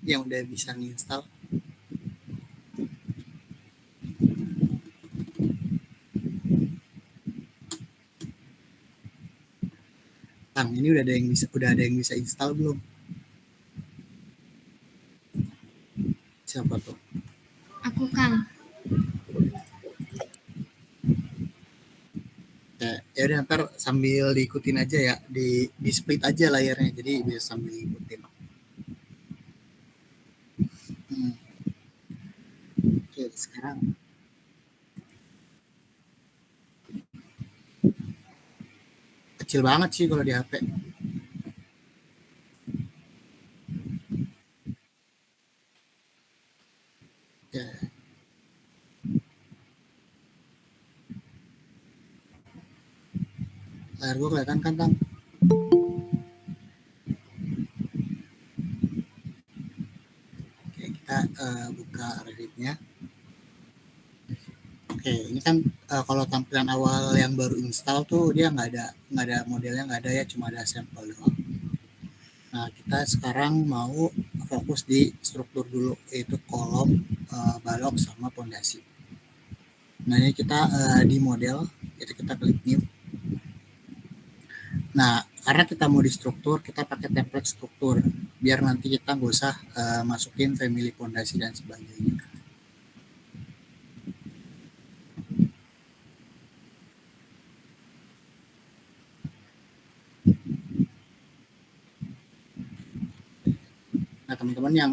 yang udah bisa nginstal? Kang, ini udah ada yang bisa install belum? Siapa tuh? Aku, Kang. Ya udah, ntar sambil diikutin aja ya, di split aja layarnya, jadi bisa sambil ikutin. Oke, sekarang kecil banget sih kalau di HP. Ya, layar gue kelihatan kan, Tang? Oke, kita buka Reddit-nya. Oke, ini kan kalau tampilan awal yang baru install tuh dia nggak ada modelnya, nggak ada ya, cuma ada sampel doang. Nah, kita sekarang mau fokus di struktur dulu, yaitu kolom, balok, sama pondasi. Nah, ini kita di model, itu kita klik new. Nah, karena kita mau di struktur, kita pakai template struktur, biar nanti kita nggak usah masukin family pondasi dan sebagainya. Nah, teman-teman yang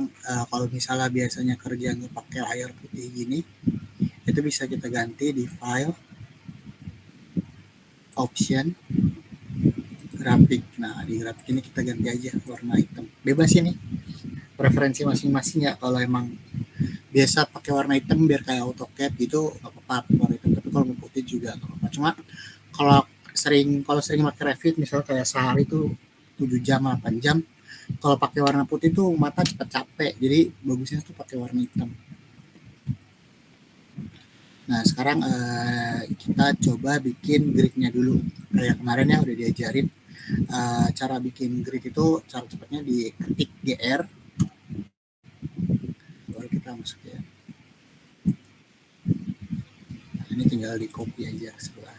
kalau misalnya biasanya kerja nggak pakai layar putih gini, itu bisa kita ganti di file, option, grafik. Nah, di grafik ini kita ganti aja warna hitam. Bebas ini, preferensi masing-masing ya. Kalau emang biasa pakai warna hitam biar kayak AutoCAD gitu, nggak apa-apa warna hitam. Tapi kalau mau putih juga nggak apa-apa. Cuma kalau sering pakai Revit, misalnya kayak sehari tuh 7 jam, 8 jam, kalau pakai warna putih tuh mata cepat capek. Jadi bagusnya tuh pakai warna hitam. Nah, sekarang kita coba bikin gridnya dulu. Kayak kemarin ya udah diajarin cara bikin grid itu, cara cepatnya diketik GR, baru kita masuk ya. Nah, ini tinggal di copy aja sebelah.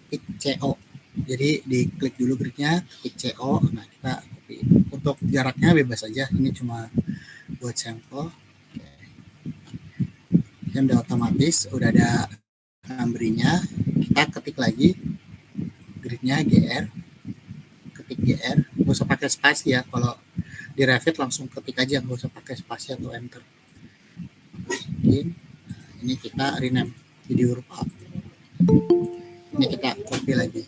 Klik CO. Jadi diklik dulu gridnya, klik CO. Nah, kita copy. Untuk jaraknya bebas aja. Ini cuma buat sampel. Yang udah otomatis, udah ada numbernya. Kita ketik lagi gridnya GR, ketik GR, nggak usah pakai spasi ya. Kalau di Revit langsung ketik aja, nggak usah pakai spasi atau enter. Ini kita rename jadi huruf A. Ini kita copy lagi.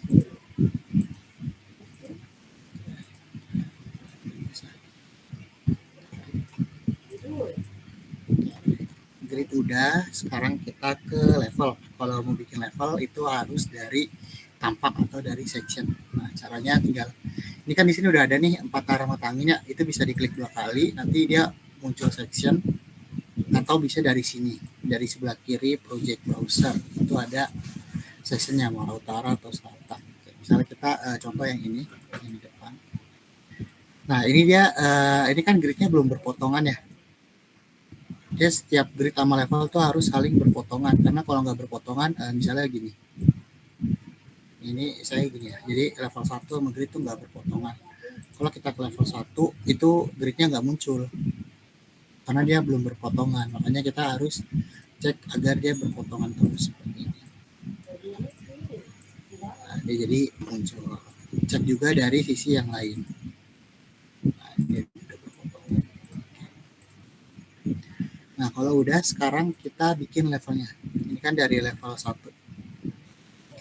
Grid udah, sekarang kita ke level. Kalau mau bikin level itu harus dari tampak atau dari section. Nah, caranya tinggal, ini kan di sini udah ada nih 4 arah mata anginnya, itu bisa diklik 2 kali, nanti dia muncul section. Atau bisa dari sini, dari sebelah kiri project browser, itu ada sectionnya mau utara atau selatan. Misalnya kita contoh yang ini di depan. Nah, ini dia ini kan gridnya belum berpotongan ya. Dia setiap grid sama level tuh harus saling berpotongan, karena kalau nggak berpotongan misalnya gini, ini saya gini ya, jadi level 1 sama grid tuh nggak berpotongan. Kalau kita ke level 1 itu gridnya nggak muncul karena dia belum berpotongan, makanya kita harus cek agar dia berpotongan terus seperti ini. Nah, dia jadi muncul. Cek juga dari sisi yang lain. Nah, dia udah berpotongan. Nah, kalau udah, sekarang kita bikin levelnya. Ini kan dari level 1.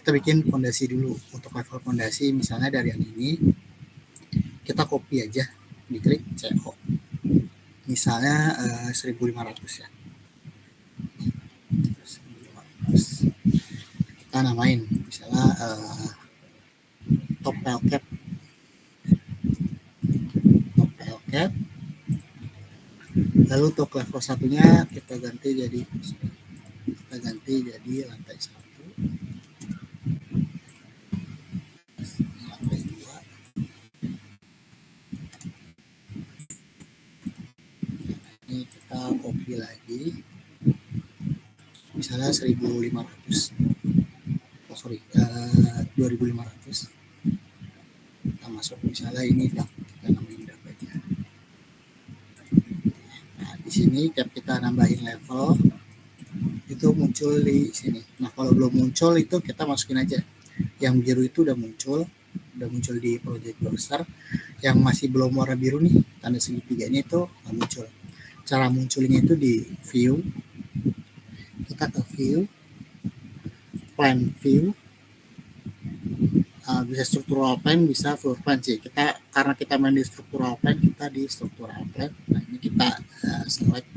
Kita bikin fondasi dulu. Untuk level fondasi, misalnya dari yang ini, kita copy aja, diklik CO. Misalnya 1500 ya. 1500. Kita namain, misalnya top rail cap. Top rail cap. Lalu untuk level satunya kita ganti jadi lantai 1. Lantai 2. Ini kita copy lagi, misalnya 1500, oh sorry, 2500. Kita masuk misalnya ini kita nambahin dapat. Nah di sini kita nambahin level, itu muncul di sini. Nah kalau belum muncul itu kita masukin aja. Yang biru itu udah muncul di project browser. Yang masih belum warna biru nih, tanda segitiganya itu nggak muncul. Cara munculnya itu di view, kita ke view, plan view, bisa struktural plan, bisa floor plan sih. Kita karena kita main di struktural plan, kita di struktural plan. Nah ini kita select.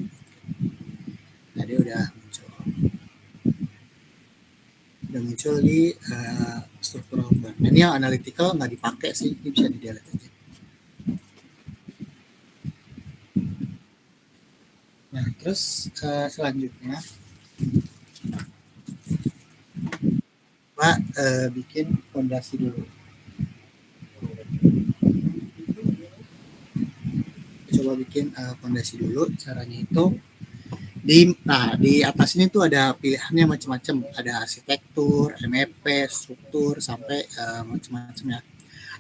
Nah dia udah muncul di struktural plan. Nah, ini yang analytical nggak dipakai sih, ini bisa di delete aja. Nah terus selanjutnya coba bikin fondasi dulu. Coba bikin fondasi dulu. Caranya itu di atas ini tuh ada pilihannya macam-macam. Ada arsitektur, MEP, struktur, sampai macam-macam ya.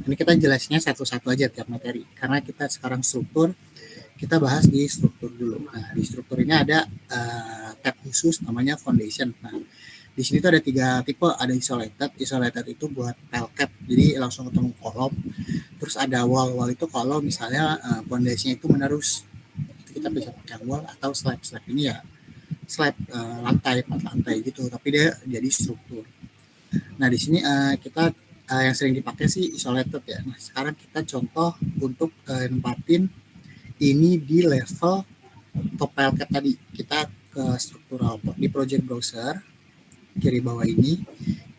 Ini kita jelasnya satu-satu aja tiap materi. Karena kita sekarang struktur, kita bahas di struktur dulu. Nah, di struktur ini ada tab khusus namanya foundation. Nah, di sini tuh ada 3 tipe, ada isolated. Isolated itu buat tile cap, jadi langsung ketemu kolom. Terus ada wall. Wall itu kalau misalnya foundation itu menerus, itu kita bisa pakai wall atau slab. Slab ini ya slab lantai, 4 lantai gitu, tapi dia jadi struktur. Nah, di sini kita yang sering dipakai sih isolated ya. Nah, sekarang kita contoh untuk nempatin ini di level top tile cap tadi. Kita ke struktural di project browser kiri bawah ini,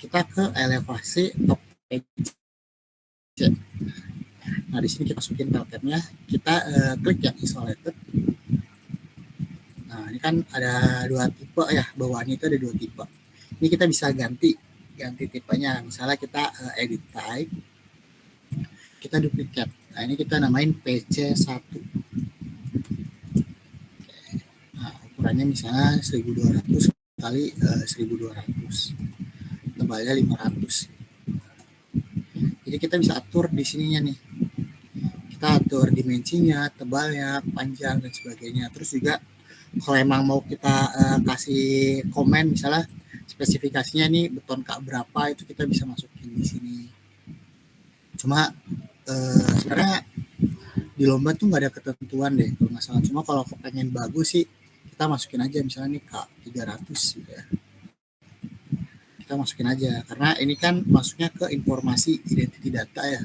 kita ke elevasi top edge. Nah di sini kita masukin tile capnya, kita klik yang isolated. Nah ini kan ada 2 tipe ya, bawahannya itu ada 2 tipe. Ini kita bisa ganti tipenya. Misalnya kita edit type, kita duplicate. Nah ini kita namain PC1. Nah ukurannya misalnya 1200 kali 1200, tebalnya 500. Jadi kita bisa atur di sininya nih. Kita atur dimensinya, tebalnya, panjang dan sebagainya. Terus juga kalau emang mau kita kasih komen misalnya spesifikasinya nih beton K berapa, itu kita bisa masukin di sini. Cuma sebenarnya di lomba tuh nggak ada ketentuan deh kalau nggak salah. Cuma kalau pengen bagus sih kita masukin aja misalnya nih K 300 gitu ya. Kita masukin aja karena ini kan masuknya ke informasi identity data ya.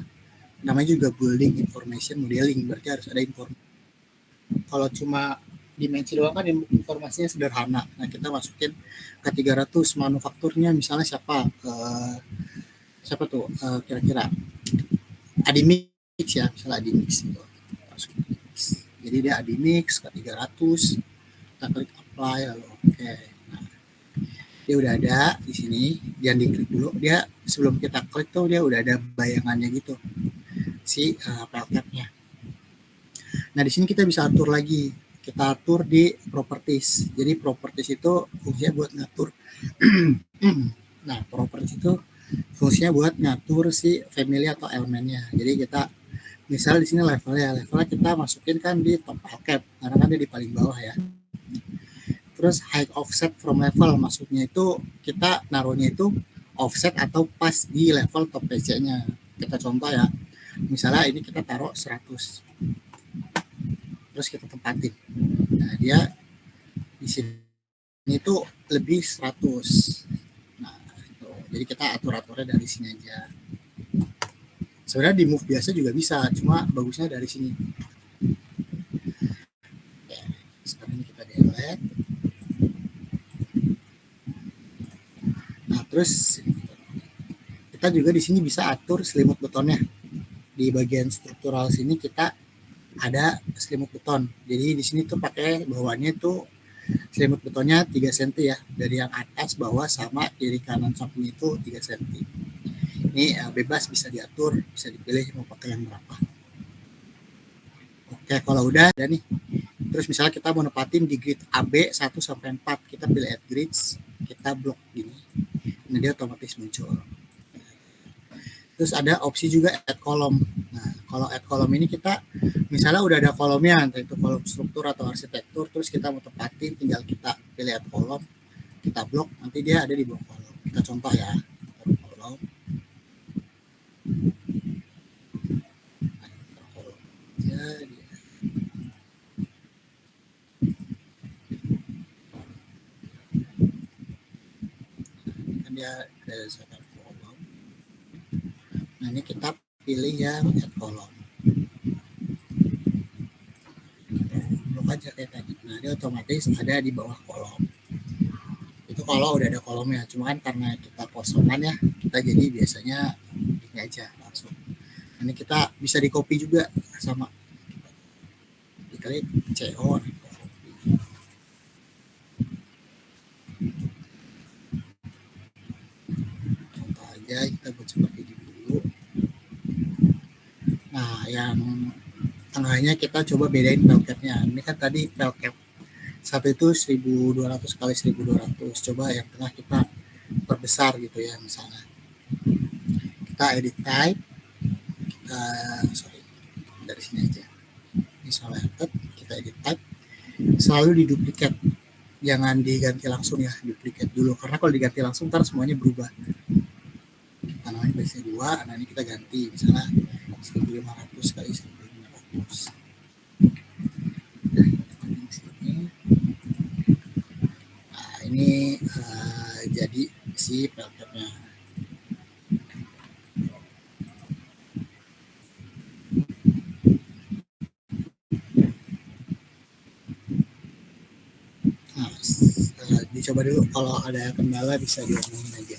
Namanya juga building information modeling, berarti harus ada informasi. Kalau cuma dimensi doang kan informasinya sederhana. Nah kita masukin ke 300 manufakturnya misalnya siapa tuh kira-kira Adimix ya, misalnya Adimix gitu. Jadi dia Adimix ke 300, kita klik apply lalu oke. Nah, dia udah ada di sini, jangan diklik dulu. Dia sebelum kita klik tuh dia udah ada bayangannya gitu si pelketnya. Nah di sini kita bisa atur lagi, kita atur di properties. Jadi properties itu fungsinya buat ngatur. Nah properties itu fungsinya buat ngatur si family atau elemennya. Jadi kita misal di sini levelnya kita masukin kan di top cap karena kan dia di paling bawah ya. Terus high offset from level, maksudnya itu kita naruhnya itu offset atau pas di level top PC-nya. Kita contoh ya, misalnya ini kita taruh 100, terus kita tempatin. Nah dia di sini itu lebih 100. Nah itu. Jadi kita atur-aturnya dari sini aja. Sebenarnya di move biasa juga bisa, cuma bagusnya dari sini. Oke, sekarang kita delete. Nah terus kita juga di sini bisa atur selimut betonnya. Di bagian struktural sini kita ada selimut beton. Jadi di sini tuh pakai bawaannya tuh selimut betonnya 3 cm ya. Dari yang atas, bawah, sama kiri kanan samping itu 3 cm. Ini bebas bisa diatur, bisa dipilih mau pakai yang berapa. Oke, kalau udah ada nih, Terus misalnya kita mau nempatin di grid AB 1 sampai 4, kita pilih add grids, kita blok gini. Nah, dia otomatis muncul. Terus ada opsi juga add column. Nah, kalau add column ini kita misalnya udah ada kolomnya, entah itu kolom struktur atau arsitektur, terus kita mau tempatin, tinggal kita pilih add column, kita blok, nanti dia ada di bawah kolom. Kita contoh ya, kolom. Jadi, kan dia ada satu kolom. Nah, ini kita pilih yang add column. Blok aja kayak tadi. Nah, dia otomatis ada di bawah kolom. Itu kalau udah ada kolomnya. Cuma kan karena kita kosongan ya, kita jadi biasanya ini aja langsung. Ini kita bisa di copy juga sama diklik CO. Contoh aja kita buat seperti ini dulu. Nah, yang tengahnya kita coba bedain pelcapnya. Ini kan tadi pelcap satu itu 1200 kali 1200. Coba yang tengah kita perbesar gitu ya, misalnya kita edit type, kita dari sini aja, misalnya kita edit type, selalu diduplikat, jangan diganti langsung ya, duplikat dulu, karena kalau diganti langsung ntar semuanya berubah. Kita namain base 2, nah ini kita ganti misalnya 1500 kali 1500. Nah, ini jadi si pelcapnya. Nah, dicoba dulu, kalau ada kendala bisa diomongin aja.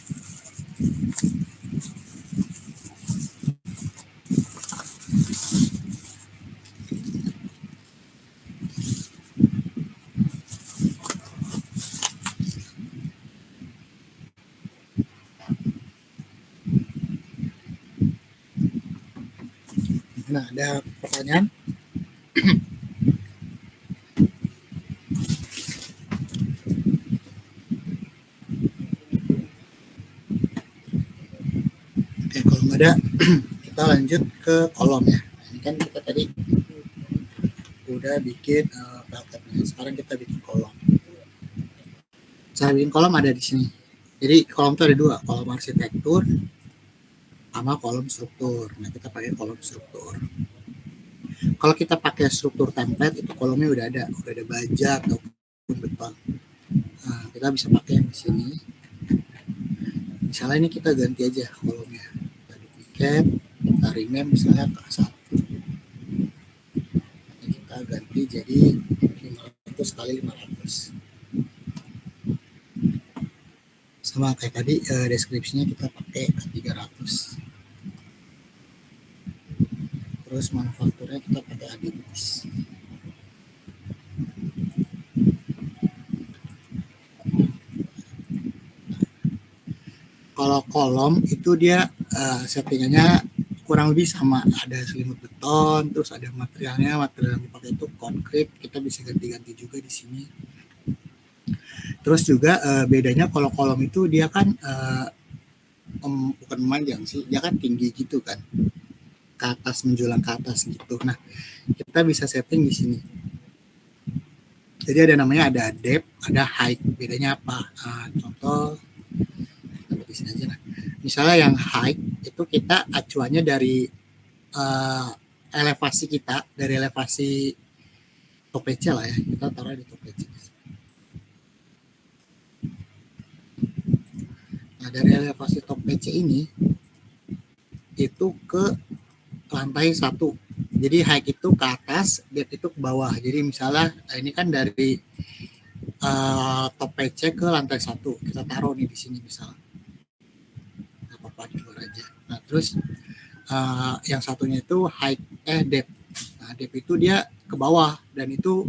Nah, ada pertanyaan? Oke, kalau nggak ada, kita lanjut ke kolom ya. Ini kan kita tadi udah bikin pelcapnya. Sekarang kita bikin kolom. Cara bikin kolom ada di sini. Jadi kolom itu ada dua, kolom arsitektur sama kolom struktur. Nah, kita pakai kolom struktur. Kalau kita pakai struktur template, itu kolomnya udah ada baja ataupun beton. Nah, kita bisa pakai yang di sini. Misalnya ini kita ganti aja kolomnya. Kita duplicate, kita rename misalnya ke 1. Ini kita ganti jadi 500 kali 500. Sama kayak tadi, deskripsinya kita pakai 300. Terus manufakturnya kita pakai Adidas. Kalau kolom itu dia settingannya kurang lebih sama, ada selimut beton, terus ada material yang dipakai itu konkrit, kita bisa ganti-ganti juga di sini. Terus juga bedanya kalau kolom itu dia kan bukan memanjang sih, dia kan tinggi gitu kan, ke atas, menjulang ke atas gitu. Nah, kita bisa setting di sini. Jadi ada namanya, ada depth, ada height. Bedanya apa? Contoh di sini aja lah. Misalnya yang height itu kita acuannya dari elevasi kita, dari elevasi top PC lah ya. Kita taruh di top PC. Nah, dari elevasi top PC ini itu ke lantai 1. Jadi height itu ke atas, depth itu ke bawah. Jadi misalnya ini kan dari top PC ke lantai 1. Kita taruh nih di sini misalnya. Nah, apa di luar aja. Nah, terus yang satunya itu height depth. Nah, depth itu dia ke bawah, dan itu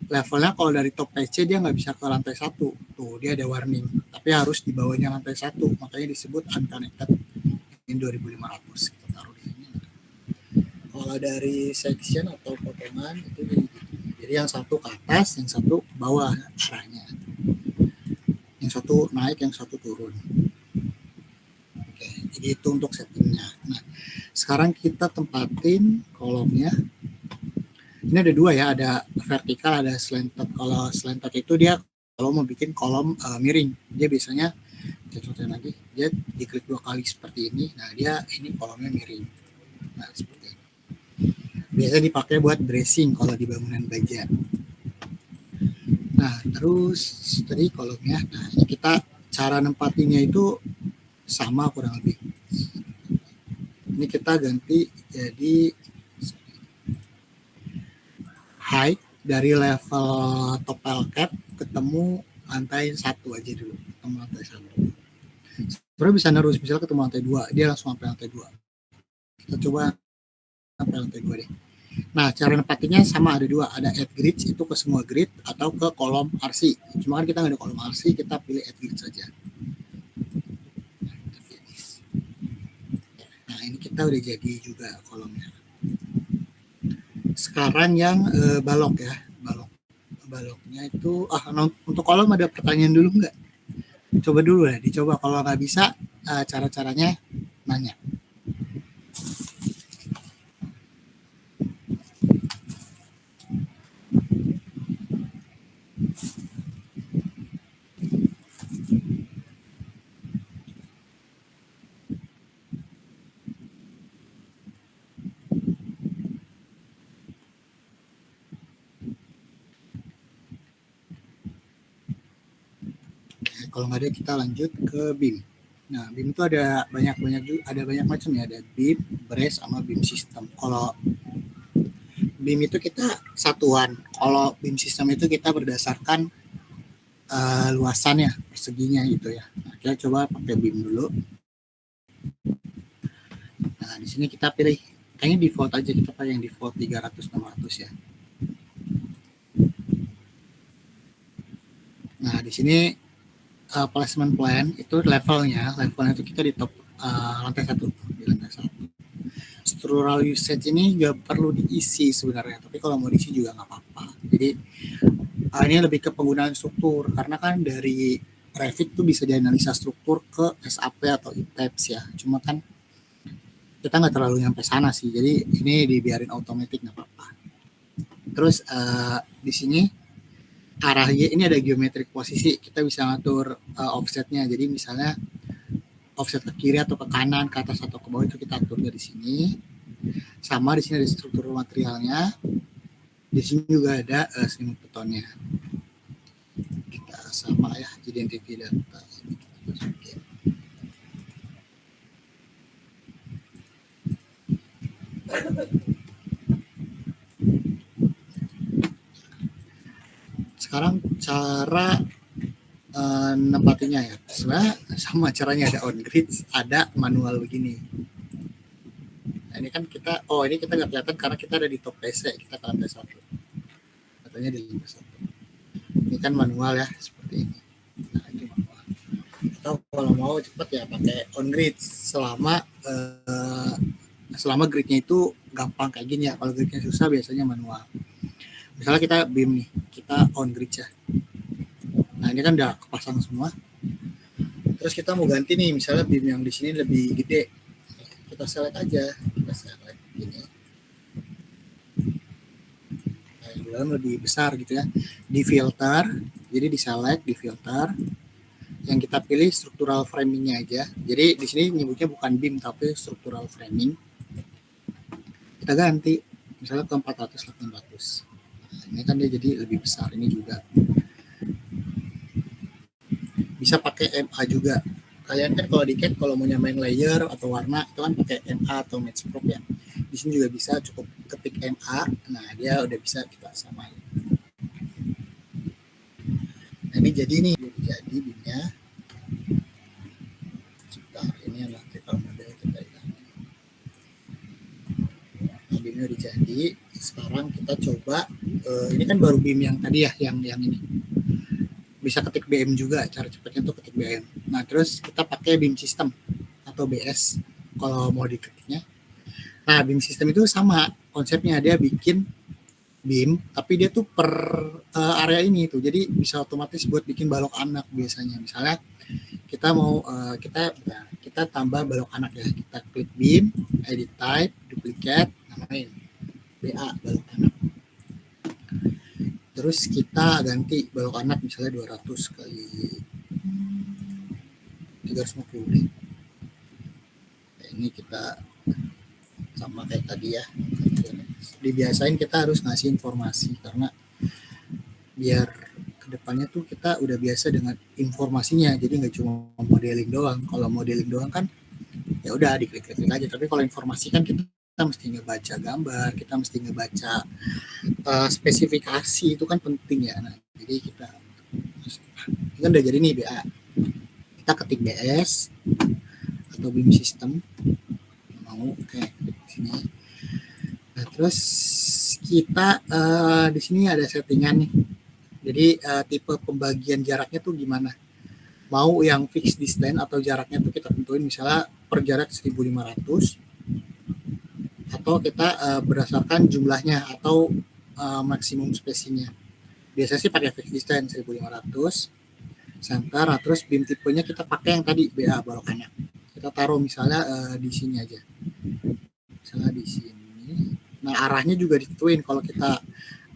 levelnya kalau dari top PC dia nggak bisa ke lantai 1. Tuh, dia ada warning. Tapi harus di bawahnya lantai 1. Makanya disebut unconnected. Ini 2500. Kita taruh di sini. Kalau dari section atau potongan itu jadi Jadi yang satu ke atas, yang satu ke bawah arahnya. Yang satu naik, yang satu turun. Oke, jadi itu untuk settingnya. Nah, sekarang kita tempatin kolomnya. Ini ada dua ya, ada vertikal, ada slanted. Kalau slanted itu dia kalau mau bikin kolom miring, dia biasanya contohnya lagi, dia diklik 2 kali seperti ini. Nah, dia ini kolomnya miring. Nah, seperti ini. Biasanya dipakai buat dressing kalau di bangunan baja. Nah, terus tadi kolomnya. Nah, ini kita cara nempatinnya itu sama kurang lebih. Ini kita ganti jadi height dari level topel cap ketemu lantai 1 aja dulu. Ketemu lantai 1. Sebenarnya bisa nerus, misalnya ketemu lantai 2, dia langsung sampai lantai 2. Kita coba sampai lantai 2 deh. Nah, cara nempatinnya sama, ada dua, ada add grids itu ke semua grid atau ke kolom RC. Cuma kan kita nggak ada kolom RC, kita pilih add grid saja. Nah, ini kita udah jadi juga kolomnya. Sekarang yang balok ya, baloknya itu untuk kolom ada pertanyaan dulu nggak? Coba dulu ya, dicoba. Kalau nggak bisa, cara-caranya nanya. Kalau nggak ada, kita lanjut ke BIM. Nah, BIM itu ada banyak macam ya, ada BIM, brace, sama BIM system. Kalau BIM itu kita satuan, kalau BIM system itu kita berdasarkan luasannya, perseginya gitu ya. Nah, kita coba pakai BIM dulu. Nah, di sini kita pilih, kayaknya default aja, kita pakai yang default 300-600 ya. Nah, di sini placement plan itu levelnya itu kita di top lantai 1, di lantai 1. Structural usage ini nggak perlu diisi sebenarnya, tapi kalau mau diisi juga nggak apa-apa. Jadi ini lebih ke penggunaan struktur, karena kan dari Revit tuh bisa dianalisa struktur ke SAP atau ITAPS ya. Cuma kan kita nggak terlalu nyampe sana sih, jadi ini dibiarin otomatis nggak apa-apa. Terus di sini arahnya ini ada geometrik posisi, kita bisa ngatur offsetnya. Jadi misalnya offset ke kiri atau ke kanan, ke atas atau ke bawah, itu kita atur dari sini. Sama di sini ada struktur materialnya. Di sini juga ada selimut betonnya. Kita sama ya, identity data. Oke. Sekarang cara nempatinnya ya, sebenarnya sama caranya, ada on grid, ada manual begini. Nah, ini kan kita, ini kita nggak kelihatan karena kita ada di top PC, kita ke lantai 1. Katanya di lantai 1. Ini kan manual ya, seperti ini. Nah, ini manual. Atau kalau mau cepat ya pakai on grid selama gridnya itu gampang kayak gini ya. Kalau gridnya susah biasanya manual. Misalnya kita BIM nih, kita on grid ya. Nah, ini kan udah kepasang semua. Terus kita mau ganti nih, misalnya BIM yang di sini lebih gede. Kita select aja, kita select gini. Nah, yang dalam lebih besar gitu ya. Di filter, jadi di select, di filter. Yang kita pilih structural framingnya aja. Jadi di sini nyebutnya bukan BIM tapi structural framing. Kita ganti, misalnya ke 400-800. Nah, ini kan dia jadi lebih besar, ini juga. Bisa pakai MA juga. Kalian kan kalau di CAD kalau mau nyamain layer atau warna itu kan pakai MA atau Matchstroke ya. Di sini juga bisa, cukup ketik MA. Nah, dia udah bisa kita samain. Nah, ini jadi nih, jadi BIM-nya. Sebentar, ini adalah trial model kita ya. Nah, BIM-nya udah jadi. Sekarang kita coba, ini kan baru BIM yang tadi ya, yang ini. Bisa ketik BM juga, cara cepatnya tuh ketik BM. Nah, terus kita pakai BIM system atau BS kalau mau diketiknya. Nah, BIM system itu sama konsepnya, dia bikin BIM, tapi dia tuh per area ini tuh. Jadi bisa otomatis buat bikin balok anak biasanya. Misalnya kita mau kita tambah balok anak ya. Kita klik BIM, edit type, duplicate, namain BA balok anak. Terus kita ganti balok anak misalnya 200 kali 350. Ini kita sama kayak tadi ya. Dibiasain kita harus ngasih informasi karena biar kedepannya tuh kita udah biasa dengan informasinya, jadi nggak cuma modeling doang. Kalau modeling doang kan ya udah diklik-klik aja, tapi kalau informasi kan kita mesti ngebaca gambar, kita mesti ngebaca spesifikasi, itu kan penting ya. Nah, jadi kita kan udah jadi nih BA, kita ketik BS atau BIM system mau kayak sini. Nah, terus kita di sini ada settingan nih. Jadi tipe pembagian jaraknya tuh gimana? Mau yang fixed distance atau jaraknya tuh kita tentuin misalnya per jarak 1.500, atau kita berdasarkan jumlahnya atau maksimum spacingnya. Biasanya sih pakai fixed distance 1.500 center. Terus BIM tipenya kita pakai yang tadi BA balokannya. Kita taruh misalnya di sini aja. Misalnya di sini. Nah, arahnya juga ditentuin. Kalau kita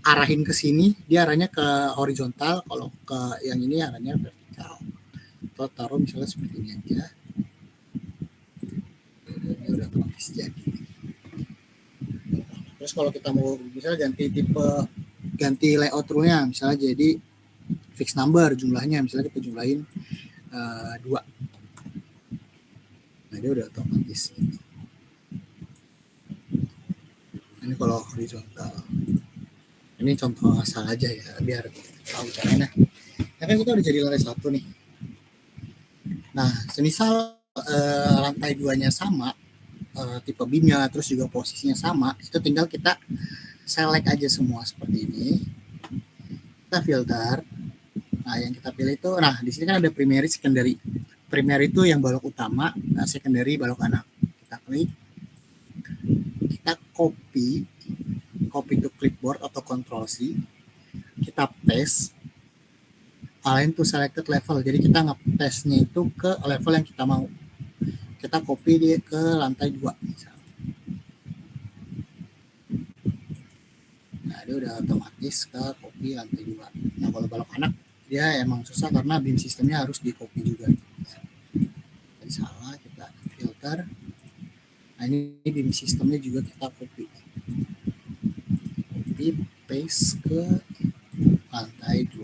arahin ke sini, dia arahnya ke horizontal. Kalau ke yang ini arahnya vertikal. Atau taruh misalnya seperti ini aja. Ini udah otomatis jadi. Terus kalau kita mau misalnya ganti layout rule-nya, misalnya jadi fixed number jumlahnya, misalnya kita jumlahin 2. Nah, dia udah otomatis. Ini kalau horizontal. Ini contoh asal aja ya, biar tahu caranya. Nah, kan kita udah jadi lantai 1 nih. Nah, semisal lantai 2-nya sama, tipe BIM-nya, terus juga posisinya sama, itu tinggal kita select aja semua seperti ini. Kita filter. Nah, yang kita pilih itu, nah di sini kan ada primary, secondary. Primary itu yang balok utama, nah secondary balok anak. Kita klik, kita copy to clipboard atau Ctrl C, kita paste, align to selected level. Jadi kita nge-paste-nya itu ke level yang kita mau. Kita copy dia ke lantai 2 misalnya. Nah, dia udah otomatis ke copy lantai 2. Nah, kalau balok anak dia emang susah karena BIM sistemnya harus di copy juga. Jadi salah, kita filter. Nah, ini BIM sistemnya juga kita copy paste ke lantai 2.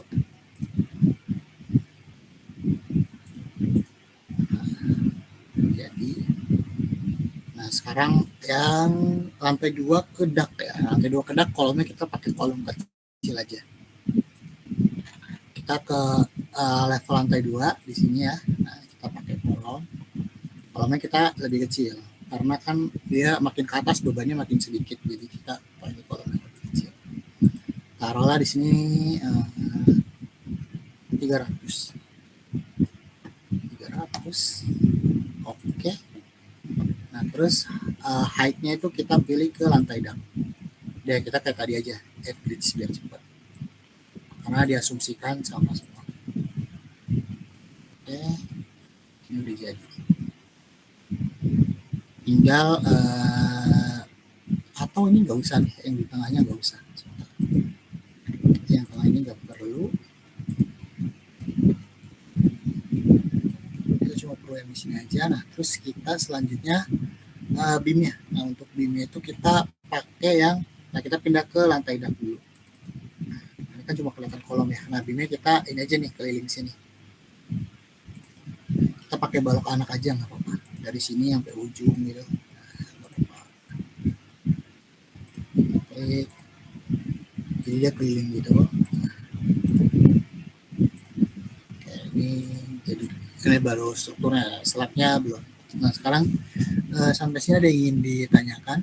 Nah, sekarang yang lantai 2 kedak ya. Lantai 2 kedak, kolomnya kita pakai kolom kecil aja. Kita ke level lantai 2 di sini ya. Nah, kita pakai kolomnya kita lebih kecil karena kan dia makin ke atas bebannya makin sedikit, jadi kita pakai kolomnya lebih kecil. Taruhlah di sini 300. Oke. Nah, terus height-nya itu kita pilih ke lantai dak. Ya, kita kayak tadi aja, add bridge biar cepat. Karena diasumsikan sama semua. Oke, ini udah jadi. Tinggal atau ini nggak usah nih, yang di tengahnya nggak usah. Yang tengah ini nggak perlu. Kita cuma perlu yang di sini aja. Nah, terus kita selanjutnya BIM-nya. Nah, untuk BIM-nya itu kita pakai yang, nah kita pindah ke lantai dak dulu. Ini kan cuma kelihatan kolom ya. Nah, BIM-nya kita ini aja nih, keliling sini. Kita pakai balok anak aja nggak apa-apa. Dari sini sampai ujung gitu. Oke. Jadi dia keliling gitu. Oke, ini baru strukturnya, slide-nya belum. Nah, sekarang sampai sini ada yang ingin ditanyakan?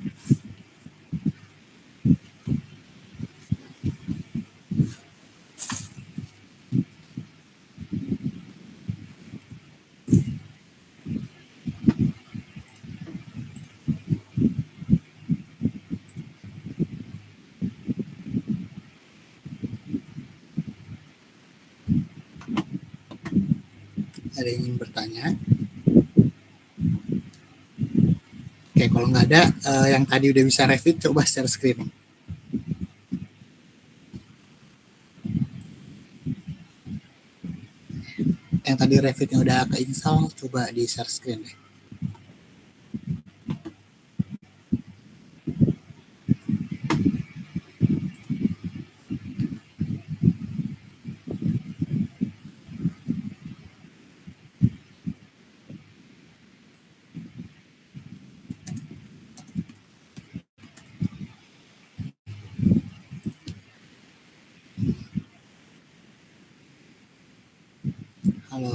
Ada yang ingin bertanya? Oke, kalau nggak ada, yang tadi udah bisa Revit, coba share screen. Yang tadi Revitnya udah keinstall, coba di share screen deh. Halo.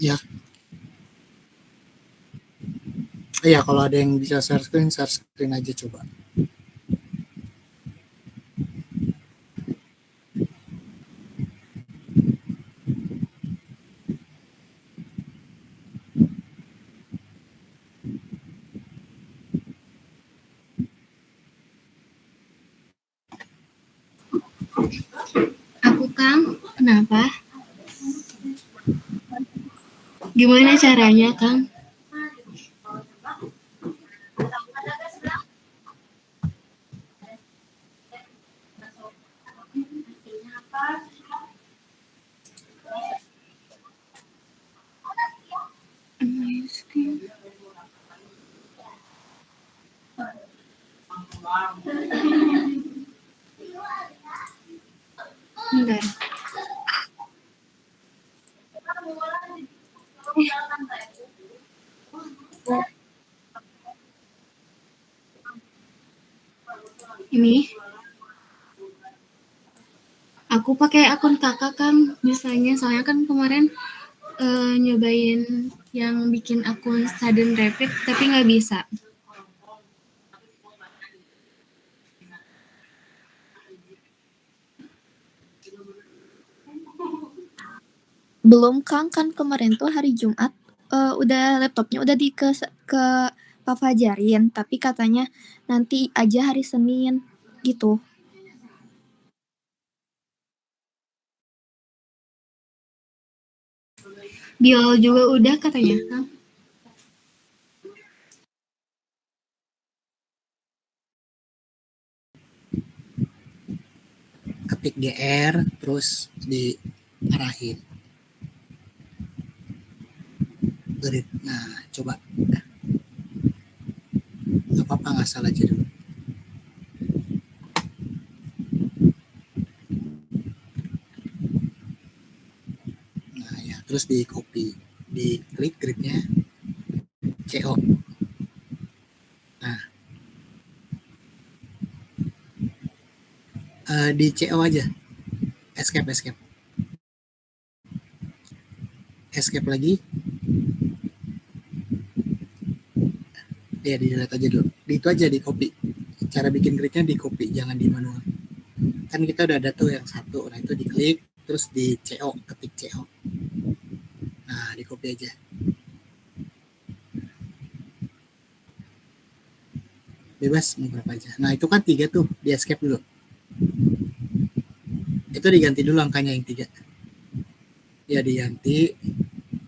Ya, iya kalau ada yang bisa share screen aja coba. Aku Kang, kenapa? Gimana caranya Kang? Bentar. Ini aku pakai akun kakak Kang, misalnya soalnya kan kemarin nyobain yang bikin akun Sudden Rapid tapi nggak bisa. Belum Kang, kan kemarin tuh hari Jumat udah laptopnya udah ke Pak Fajarin, tapi katanya nanti aja hari Senin gitu. Biol juga udah katanya Kang. Ketik GR terus diarahin. Grid. Nah, coba. Gak apa-apa, nggak salah aja dulu. Nah ya, terus di copy, di klik gridnya CO. Nah, Di CO aja, escape, escape, escape lagi. Ya di delete aja dulu. Di itu aja di copy. Cara bikin gridnya di copy, jangan di manual. Kan kita udah ada tuh yang satu, nah itu diklik, terus di CO, ketik CO. Nah di copy aja. Bebas mau berapa aja. Nah itu kan 3 tuh, di escape dulu. Itu diganti dulu angkanya yang 3. Ya diganti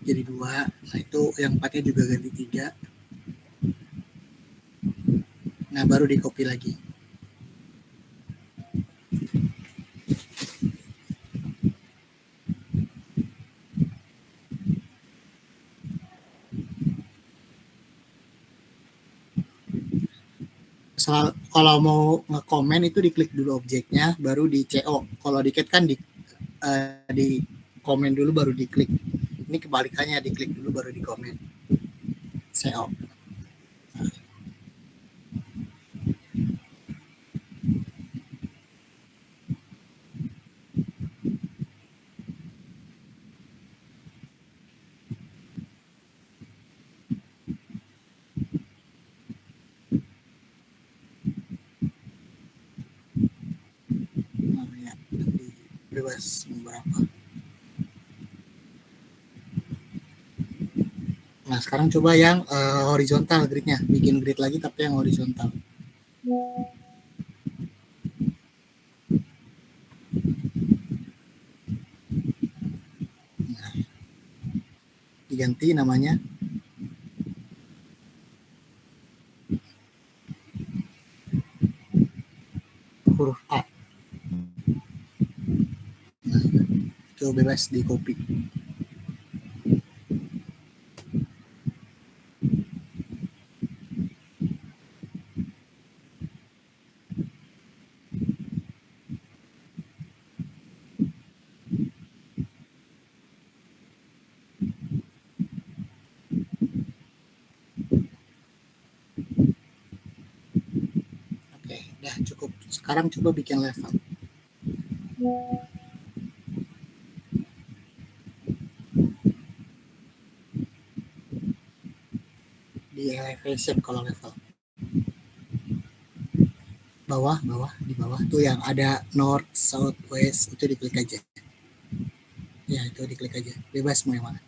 jadi 2. Nah itu yang 4-nya juga ganti 3. Nah baru di copy lagi. Kalau mau nge-comment itu diklik dulu objeknya, baru di CO. Kalau di cat kan di komen dulu baru diklik. Ini kebalikannya, diklik dulu baru di komen. CO. Namanya bebas berapa. Nah sekarang coba yang horizontal gridnya, bikin grid lagi tapi yang horizontal. Nah, diganti namanya huruf A. Nah, itu bebas di copy. Oke, udah cukup. Sekarang coba bikin level. Di elevation kalau level. Bawah, bawah, di bawah tuh yang ada north, south, west, itu diklik aja. Ya, itu diklik aja. Bebas mau yang mana.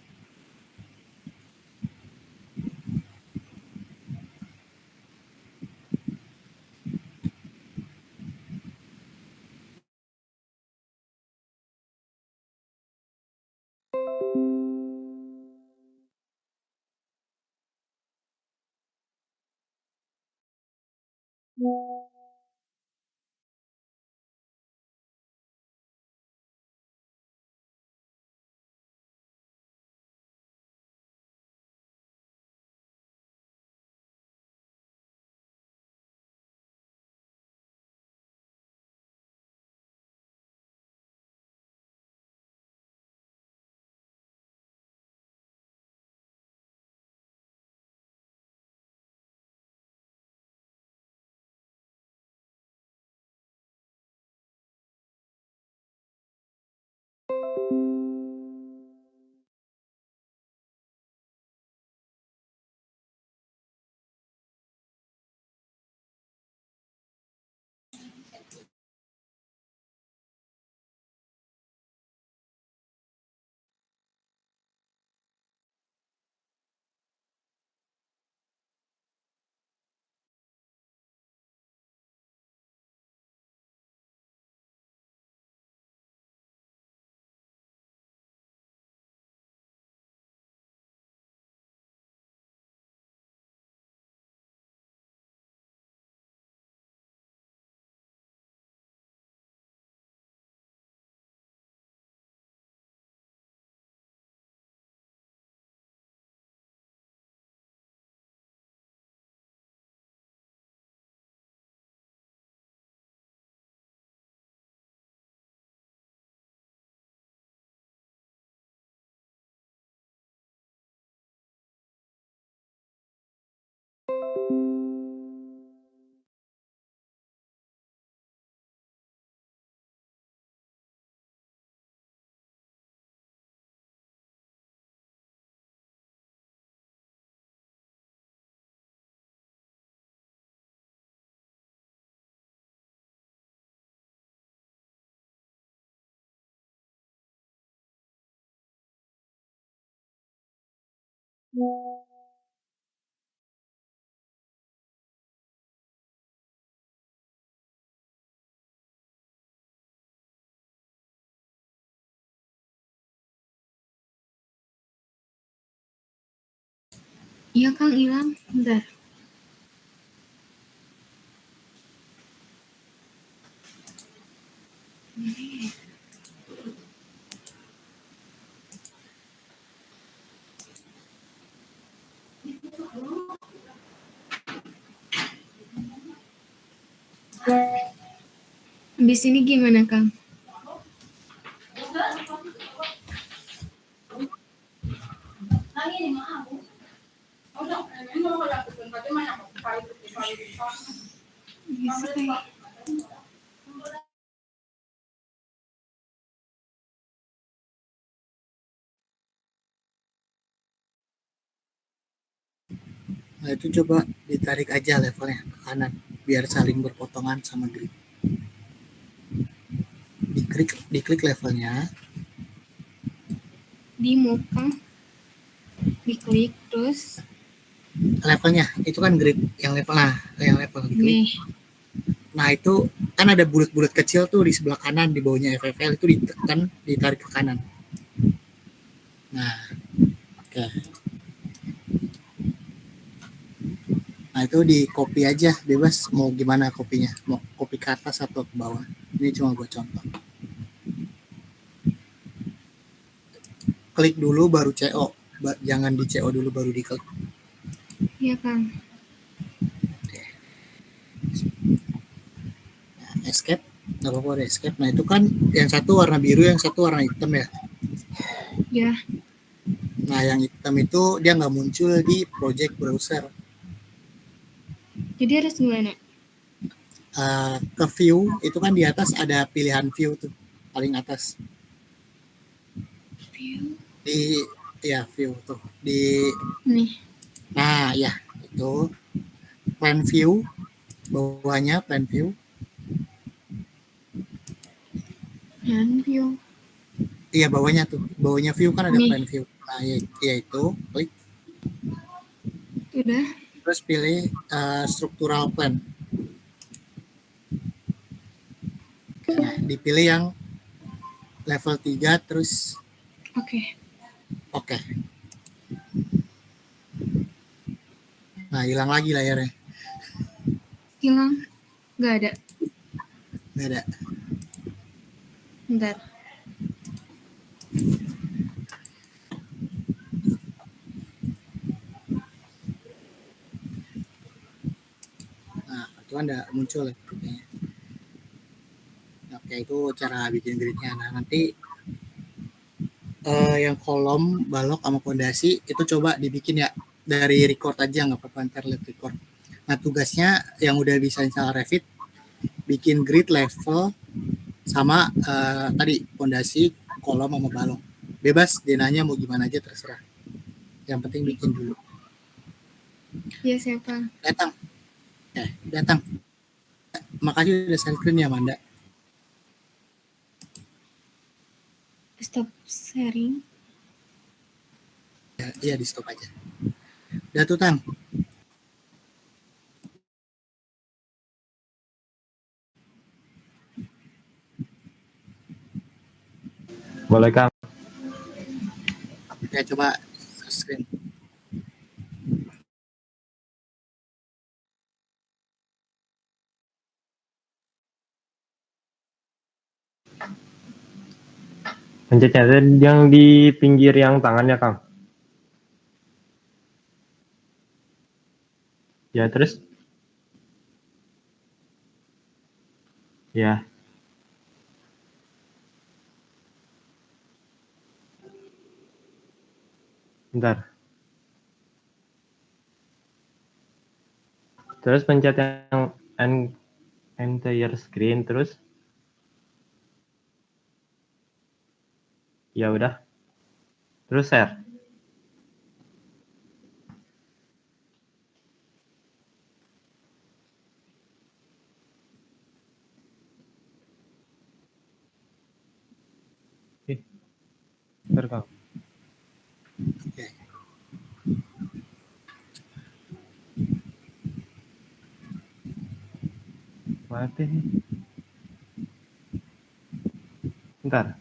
Iya Kang, hilang. Bentar. Habis ini gimana Kang? Bisa kayak Nah itu coba ditarik aja levelnya ke kanan biar saling berpotongan sama grid. Diklik levelnya, di move Kang. Diklik terus levelnya itu kan grid yang level, nah yang level diklik. nih. Nah itu kan ada bulat-bulat kecil tuh di sebelah kanan di bawahnya FFL itu ditekan, ditarik ke kanan. Nah, oke. Nah itu di copy aja bebas mau gimana kopinya, mau copy ke atas atau ke bawah. Ini cuma buat contoh. Klik dulu baru CO, jangan di CO dulu baru diklik. Iya Kang. Nah, escape, nggak apa-apa ada escape. Nah itu kan yang satu warna biru, yang satu warna hitam ya. Ya. Nah yang hitam itu dia nggak muncul di project browser. Jadi harus gimana? Ke view itu kan di atas ada pilihan view tuh paling atas. View. Di ya view tuh di, Nih. nah ya itu plan view, bawahnya plan view. Dan view. Iya bawahnya tuh, bawahnya view kan ada Nih. plan view. Nah ya itu klik Udah. terus pilih structural plan. Nah dipilih yang level 3 terus Oke. oke. Nah hilang lagi layarnya, Hilang. Nggak ada. nggak ada. Bentar. Nah itu kan ada muncul ya gridnya. Oke itu cara bikin gridnya. Nah nanti yang kolom balok sama fondasi itu coba dibikin ya dari record aja, nggak apa-apa ntar lihat record. Nah tugasnya yang udah bisa install Revit bikin grid level sama tadi fondasi, kolom sama balok. Bebas denanya mau gimana aja terserah. Yang penting bikin dulu. Iya siapa? Datang. Datang. Makasih udah share screen ya Manda. Stop sharing. Ya, iya di stop aja. Udah tuh Tang. Boleh Kang. Ya coba share screen. Pencetnya yang di pinggir yang tangannya Kang. Ya terus. Ya. Bentar. Terus pencet yang entire screen terus. Ya udah. Terus share. Bentar Kang. Oke. Mati nih. Bentar.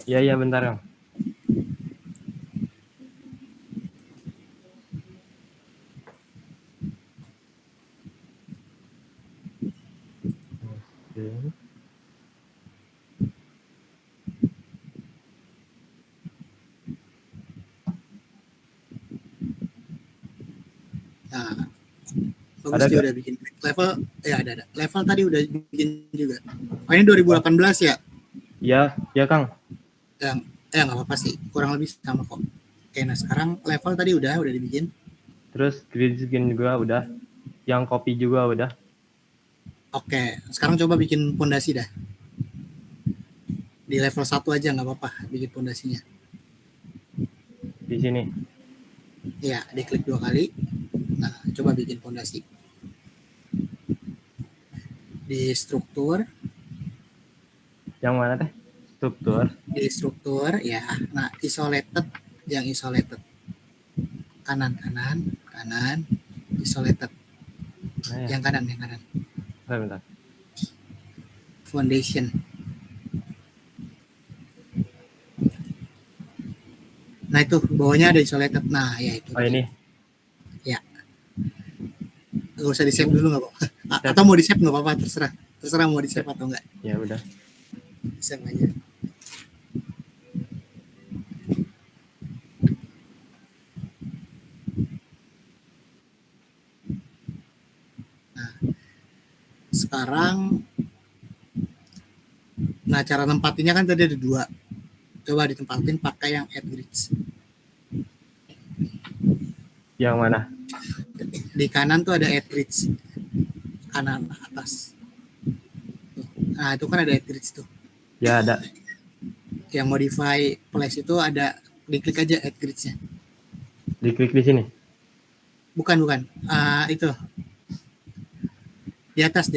Iya bentar Kang. Oke. Nah, bagus Ada dia nggak? udah bikin level. Ya ada. Level tadi udah bikin juga. Oh ini 2018 ya? Iya Kang. Yang nggak apa-apa sih. Kurang lebih sama kok. Oke, nah sekarang level tadi udah dibikin. Terus grid skin juga udah. Yang copy juga udah. Oke, sekarang coba bikin pondasi dah. Di level 1 aja nggak apa-apa bikin pondasinya. Di sini. Ya, diklik 2 kali. Nah, coba bikin pondasi. Di struktur, Yang mana teh? Struktur. di struktur ya. Nah, isolated, yang isolated. Kanan, isolated. Nah, ya. Yang kanan. Bentar. Foundation. Nah, itu bawahnya ada isolated. Nah, ya itu. Oh ini. Ya. Gak usah di-save dulu nggak apa-apa. Atau mau di-save nggak apa-apa, terserah mau di-save atau enggak. Ya udah. Save aja. Nah, sekarang cara nempatinnya kan tadi ada 2. Coba ditempatin pakai yang add grids. Yang mana? Di kanan tuh ada add grids. Kanan atas. Nah, itu kan ada add grids tuh. Ya ada. Yang modify place itu ada, diklik aja add grids-nya. Diklik di sini. Bukan. Itu. Di atas.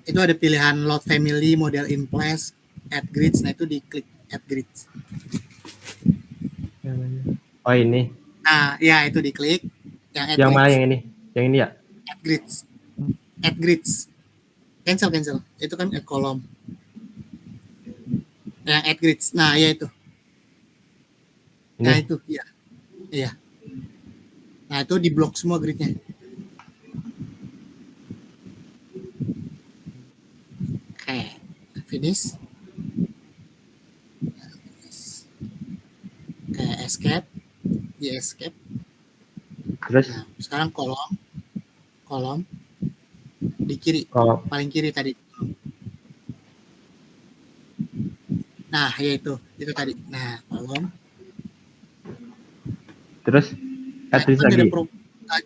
Itu ada pilihan load family, model in place, add grids. Nah, itu diklik add grids. Oh ini. Nah, ya itu diklik. Yang mana yang ini? Yang ini ya? Add grids. Cancel. Itu kan add column. Yang add grids. Nah, ya itu. Ini. Nah, itu ya. Iya. Nah, itu di blok semua gridnya. Oke. Finish. Oke, escape. Di escape. Terus Nah, sekarang kolom di kiri, paling kiri tadi. Nah, ya itu tadi. Nah, kolom. Terus add grids lagi.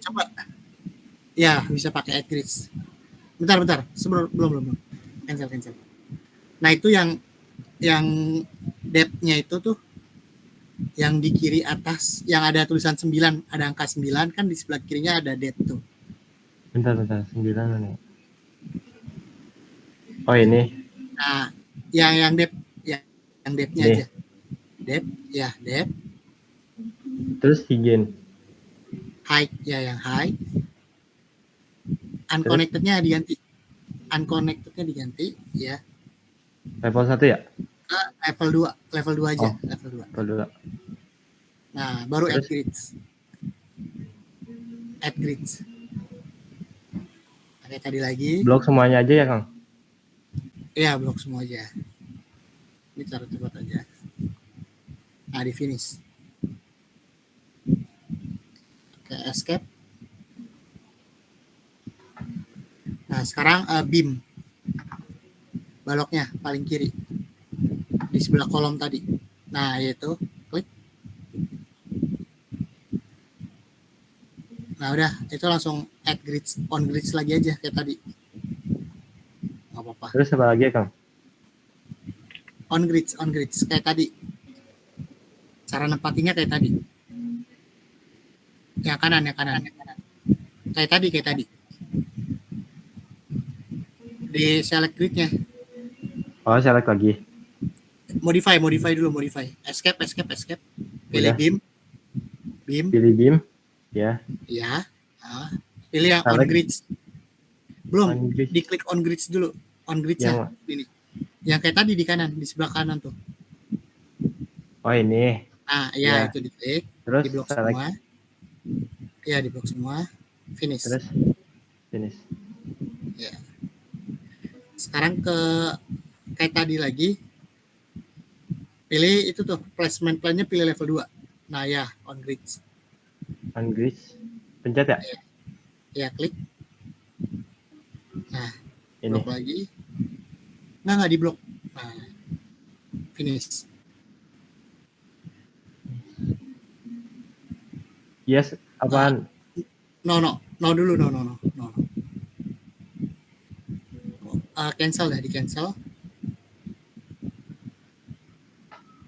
Coba. Ya, bisa pakai add grids. Bentar. Belum. Cancel. Nah, itu yang depth-nya itu tuh yang di kiri atas, yang ada tulisan 9, ada angka 9 kan di sebelah kirinya ada depth tuh. Bentar. 9 mana? Oh ini. Nah, yang depth, yang depth-nya aja. Depth. Terus higien. Height, ya yang height. Unconnected-nya diganti. Ya. Level 1 ya? Level 2 aja. Oh. Level 2. Nah, baru add grids. Oke, tadi lagi. Blok semuanya aja ya, Kang? Iya, blok semua aja. Ini cara cepat aja. Nah, di finish. Oke, escape. Nah, sekarang beam. Baloknya paling kiri. Di sebelah kolom tadi. Nah, yaitu klik. Nah, udah, itu langsung add grids, on grids lagi aja kayak tadi. Nggak apa-apa. Terus apa lagi ya, Kang? On grids kayak tadi. Cara nempatinnya kayak tadi. Yang kanan. Kayak tadi. Di select gridnya. Oh, select lagi. Modify dulu. Escape. Pilih Udah. beam. Pilih beam. Ya. Ya. Nah, pilih yang on Select. grids. Belum, On grids. diklik on grids dulu. On grids-nya ini. Yang kayak tadi di kanan, di sebelah kanan tuh. Oh ini. Nah, ya Ya. itu diklik, Terus di blok select. semua. Ya, di blok semua. Finish. Terus finish. Ya. Sekarang ke kayak tadi lagi. Pilih itu tuh, placement plan-nya pilih level 2. Nah, ya, on grids. On grids. Pencet ya? Ya, klik. Nah, Ini. blok lagi. Nggak di blok. Nah, finish. Yes, apaan? No dulu, no. Cancel dah, di cancel.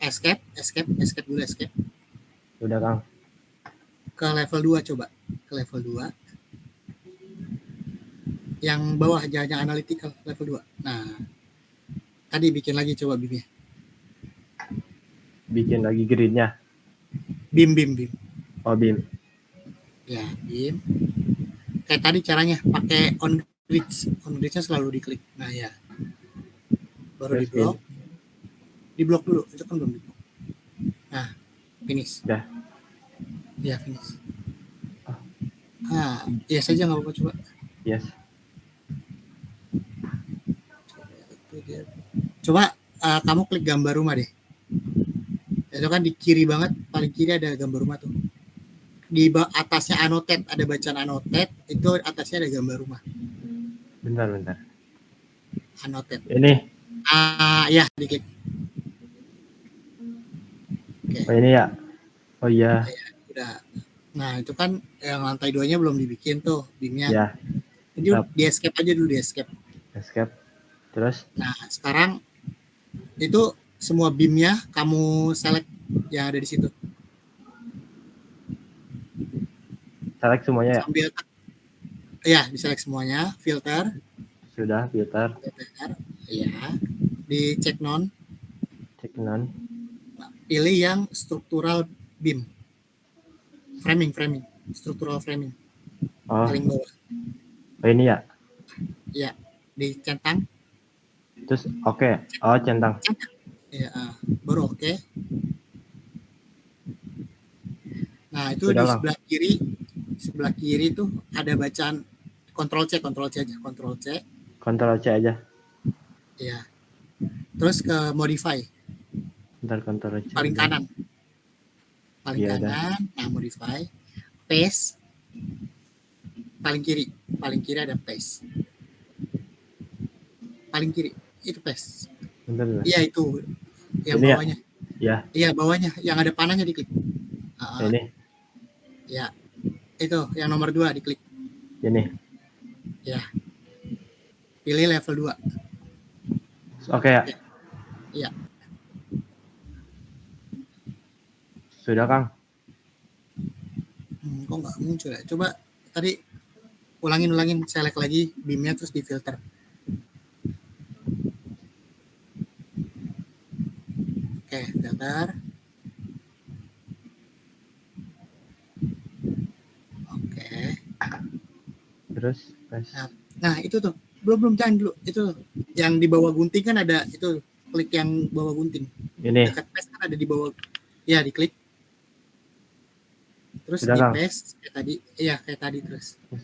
Escape dulu, escape. Udah Kang. Ke level 2 coba. Ke level 2. Yang bawah, jangan analytical, level 2. Nah, tadi bikin lagi coba BIM-nya. Bikin lagi gridnya. BIM. Oh BIM. Ya, BIM. Kayak tadi caranya, pakai on grids. On grids-nya selalu diklik. Nah, ya. Baru di Terus blok. Di blok dulu, itu kan belum di blok. Nah, finish. Udah. Ya, finish. Yes aja nggak apa-apa, coba. Yes. Coba kamu klik gambar rumah deh. Itu kan di kiri banget, paling kiri ada gambar rumah tuh. Di atasnya annotate, ada bacaan annotate, itu atasnya ada gambar rumah. Bentar. Annotate. Ini. Ya, diklik. Oke. Oh ini ya. Oh iya. Udah. Nah, itu kan yang lantai 2-nya belum dibikin tuh BIM-nya. Ya. Jadi di escape aja dulu, di escape. Escape. Terus Nah, sekarang itu semua BIM-nya kamu select yang ada di situ. select semuanya ya. Sambil ya, diselect semuanya, filter. Sudah filter. Ya. Di check none. Cek non. Pilih yang struktural BIM. Framing, struktural framing. Oh. Paling bawah. Oh ini ya. Ya, dicentang. Terus oke. Oh centang. Ya, baru oke. Nah, itu Sudah, di Bang. sebelah kiri tuh ada bacaan Ctrl C aja, Ctrl C. Ctrl C aja. Ya. Terus ke modify. Bentar Ctrl C. Paling kanan. Paling Iya, kanan, nah modify. Paste. Paling kiri ada paste. Paling kiri itu paste. Bentar. Iya itu yang Ini ya? bawahnya. Ya. Iya bawahnya, yang ada panahnya diklik. Ini. Ya, itu yang nomor 2 diklik. Ini. Ya. Pilih level 2. Oke ya. Iya. Sudah Kang. Kok nggak muncul ya? Coba tadi ulangin, select lagi BIM-nya terus di filter. Oke, filter. Oke. Terus pas. Nah, itu tuh. Belum jangan dulu. Itu yang di bawah gunting kan ada itu, klik yang bawah gunting. Ini. Dekat paste kan ada di bawah. Ya, diklik. Terus Sudah, di Kang. paste kayak tadi. Iya, kayak tadi terus.